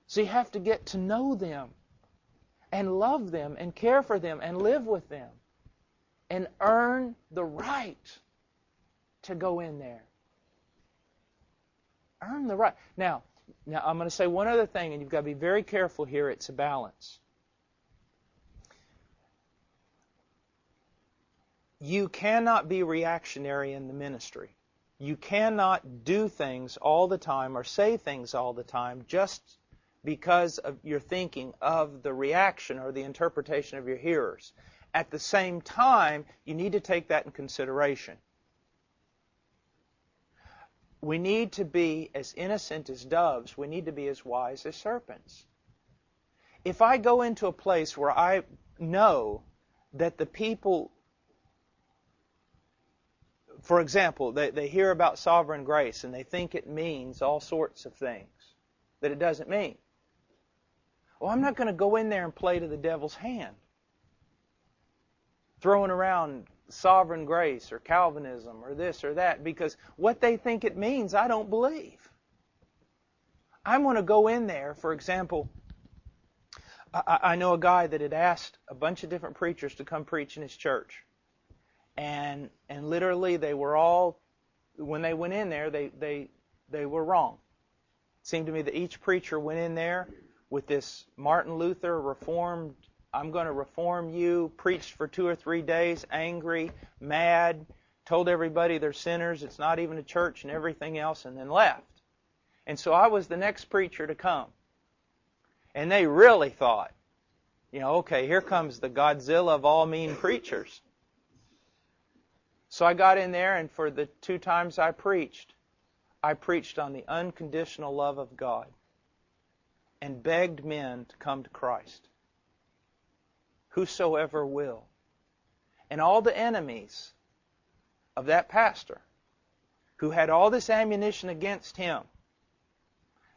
So you have to get to know them and love them and care for them and live with them and earn the right to go in there. Earn the right. Now I'm going to say one other thing, and you've got to be very careful here. It's a balance. You cannot be reactionary in the ministry. You cannot do things all the time or say things all the time just because of your thinking of the reaction or the interpretation of your hearers. At the same time, you need to take that in consideration. We need to be as innocent as doves. We need to be as wise as serpents. If I go into a place where I know that the people, for example, they hear about sovereign grace and they think it means all sorts of things that it doesn't mean. Well, I'm not going to go in there and play to the devil's hand, throwing around sovereign grace or Calvinism or this or that, because what they think it means, I don't believe. I'm going to go in there, for example, I know a guy that had asked a bunch of different preachers to come preach in his church. And literally they were all, when they went in there, they were wrong. It seemed to me that each preacher went in there with this Martin Luther reformed, I'm going to reform you, preached for 2 or 3 days, angry, mad, told everybody they're sinners, it's not even a church and everything else, and then left. And so I was the next preacher to come. And they really thought, okay, here comes the Godzilla of all mean preachers. So I got in there, and for the 2 times I preached on the unconditional love of God and begged men to come to Christ. Whosoever will. And all the enemies of that pastor who had all this ammunition against him,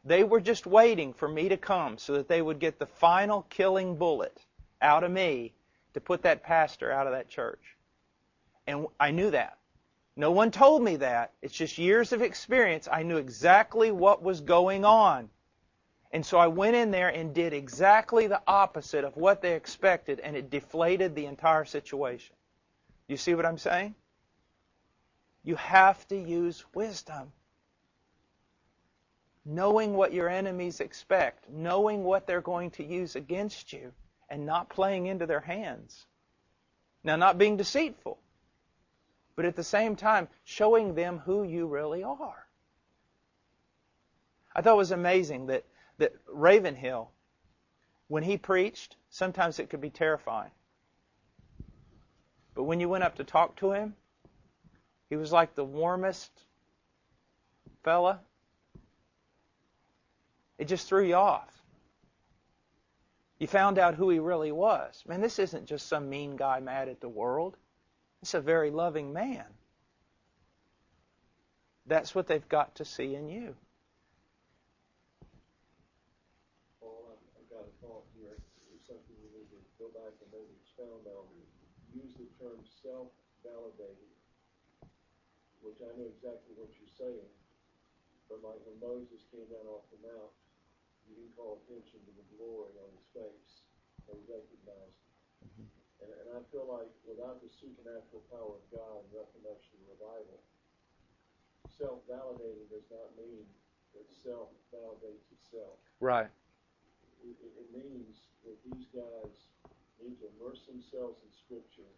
they were just waiting for me to come so that they would get the final killing bullet out of me to put that pastor out of that church. And I knew that. No one told me that. It's just years of experience. I knew exactly what was going on. And so I went in there and did exactly the opposite of what they expected, and it deflated the entire situation. You see what I'm saying? You have to use wisdom. Knowing what your enemies expect, knowing what they're going to use against you, and not playing into their hands. Now, not being deceitful, but at the same time, showing them who you really are. I thought it was amazing that Ravenhill, when he preached, sometimes it could be terrifying. But when you went up to talk to him, he was like the warmest fella. It just threw you off. You found out who he really was. Man, this isn't just some mean guy mad at the world. It's a very loving man. That's what they've got to see in you. I've got a thought here. It's something we need to go back and maybe expound on. Use the term self-validating, which I know exactly what you're saying. But like when Moses came down off the mount, he didn't call attention to the glory on his face. They recognized it. And I feel like without the supernatural power of God and Reformation and revival, self-validating does not mean that self validates itself. Right. It means that these guys need to immerse themselves in Scripture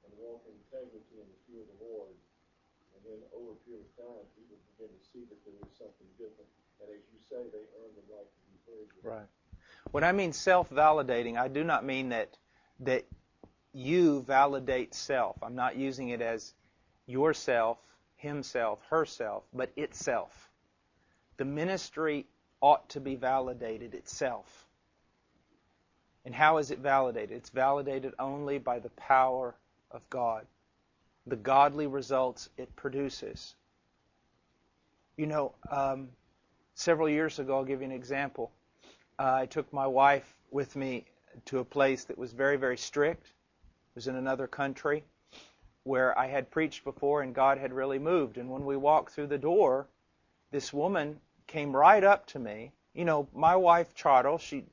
and walk in integrity in the fear of the Lord. And then over a period of time, people begin to see that there is something different. And as you say, they earn the right to be heard. Right. When I mean self-validating, I do not mean that you validate self. I'm not using it as yourself, himself, herself, but itself. The ministry ought to be validated itself. And how is it validated? It's validated only by the power of God. The godly results it produces. Several years ago, I'll give you an example. I took my wife with me to a place that was very, very strict. It was in another country where I had preached before and God had really moved. And when we walked through the door, this woman came right up to me You know, my wife, Chartle, she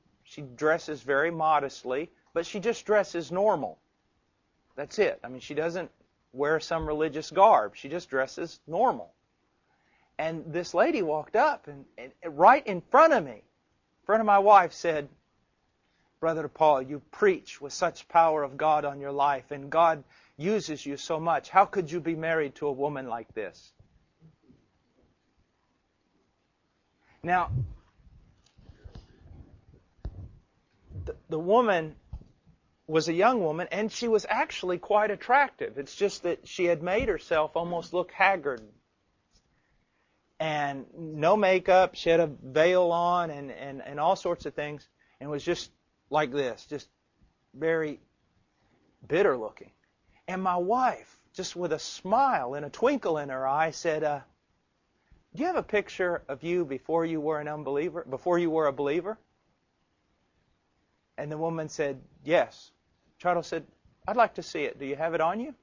dresses very modestly, but she just dresses normal. That's it. I mean, she doesn't wear some religious garb. She just dresses normal. And this lady walked up and right in front of me, in front of my wife, said, Brother Paul, you preach with such power of God on your life, and God uses you so much. How could you be married to a woman like this? Now, the woman was a young woman, and she was actually quite attractive. It's just that she had made herself almost look haggard. And no makeup, she had a veil on and all sorts of things, and was just like this, just very bitter looking. And my wife, just with a smile and a twinkle in her eye, said, do you have a picture of you before you were an unbeliever, before you were a believer? And the woman said, yes. Charles said, I'd like to see it. Do you have it on you?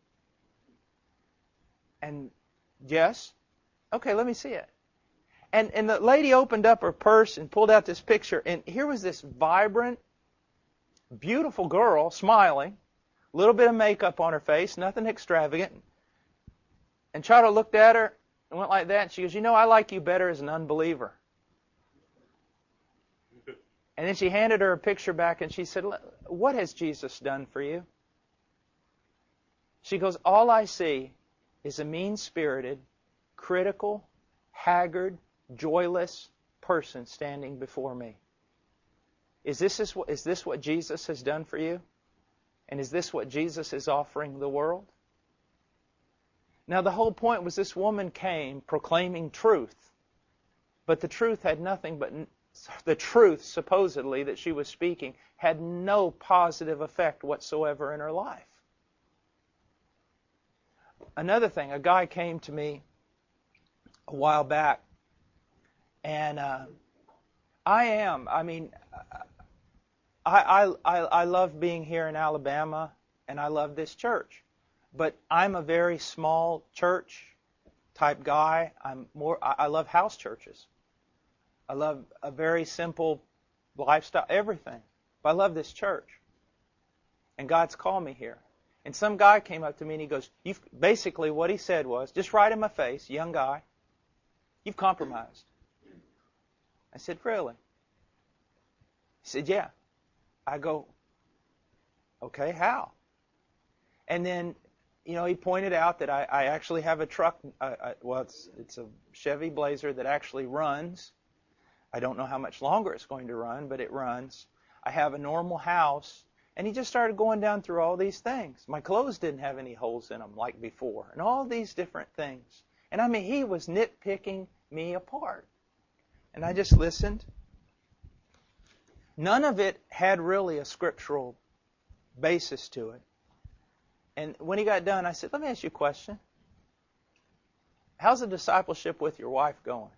And yes. Okay, let me see it. And the lady opened up her purse and pulled out this picture, and here was this vibrant, beautiful girl smiling, a little bit of makeup on her face, nothing extravagant. And Charles looked at her and went like that, and she goes, you know, I like you better as an unbeliever. And then she handed her a picture back, and she said, what has Jesus done for you? She goes, all I see is a mean-spirited, critical, haggard, joyless person standing before me. Is this what Jesus has done for you? And is this what Jesus is offering the world? Now, the whole point was this woman came proclaiming truth, but the truth had nothing but the truth, supposedly, that she was speaking had no positive effect whatsoever in her life. Another thing, a guy came to me a while back, and I love being here in Alabama, and I love this church, but I'm a very small church type guy. I love house churches. I love a very simple lifestyle, everything. But I love this church. And God's called me here. And some guy came up to me and he goes, basically what he said was, just right in my face, young guy, you've compromised. I said, really? He said, yeah. I go, okay, how? And then, he pointed out that I actually have a truck. It's a Chevy Blazer that actually runs. I don't know how much longer it's going to run, but it runs. I have a normal house. And he just started going down through all these things. My clothes didn't have any holes in them like before. And all these different things. And he was nitpicking me apart. And I just listened. None of it had really a scriptural basis to it. And when he got done, I said, let me ask you a question. How's the discipleship with your wife going?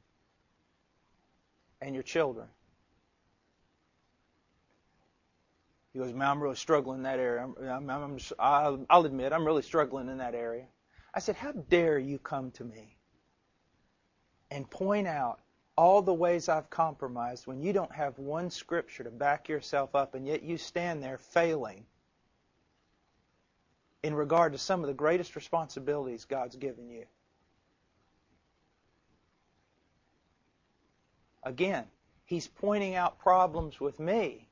And your children? He goes, man, I'm really struggling in that area. I'll admit, I'm really struggling in that area. I said, how dare you come to me and point out all the ways I've compromised when you don't have one scripture to back yourself up, and yet you stand there failing in regard to some of the greatest responsibilities God's given you. Again, he's pointing out problems with me,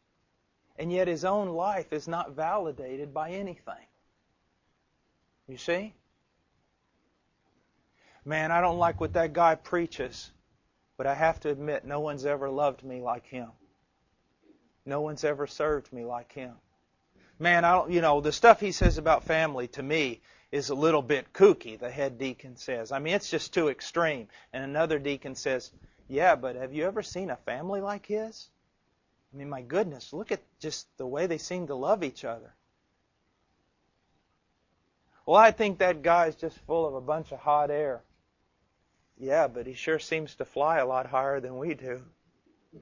and yet his own life is not validated by anything. You see? Man, I don't like what that guy preaches, but I have to admit, no one's ever loved me like him. No one's ever served me like him. Man, the stuff he says about family to me is a little bit kooky, the head deacon says. It's just too extreme. And another deacon says, yeah, but have you ever seen a family like his? My goodness, look at just the way they seem to love each other. Well, I think that guy's just full of a bunch of hot air. Yeah, but he sure seems to fly a lot higher than we do. Do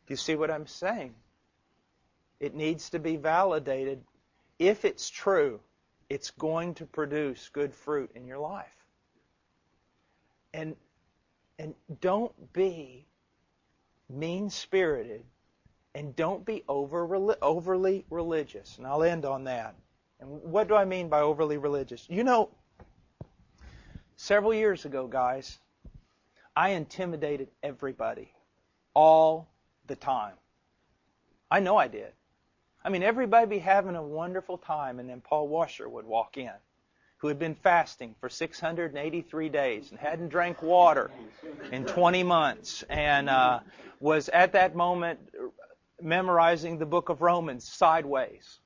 you see what I'm saying? It needs to be validated. If it's true, it's going to produce good fruit in your life. And don't be mean-spirited, and don't be overly religious. And I'll end on that. And what do I mean by overly religious? You know, several years ago, guys, I intimidated everybody all the time. I know I did. I mean, everybody be having a wonderful time, and then Paul Washer would walk in, who had been fasting for 683 days and hadn't drank water in 20 months and was at that moment memorizing the book of Romans sideways.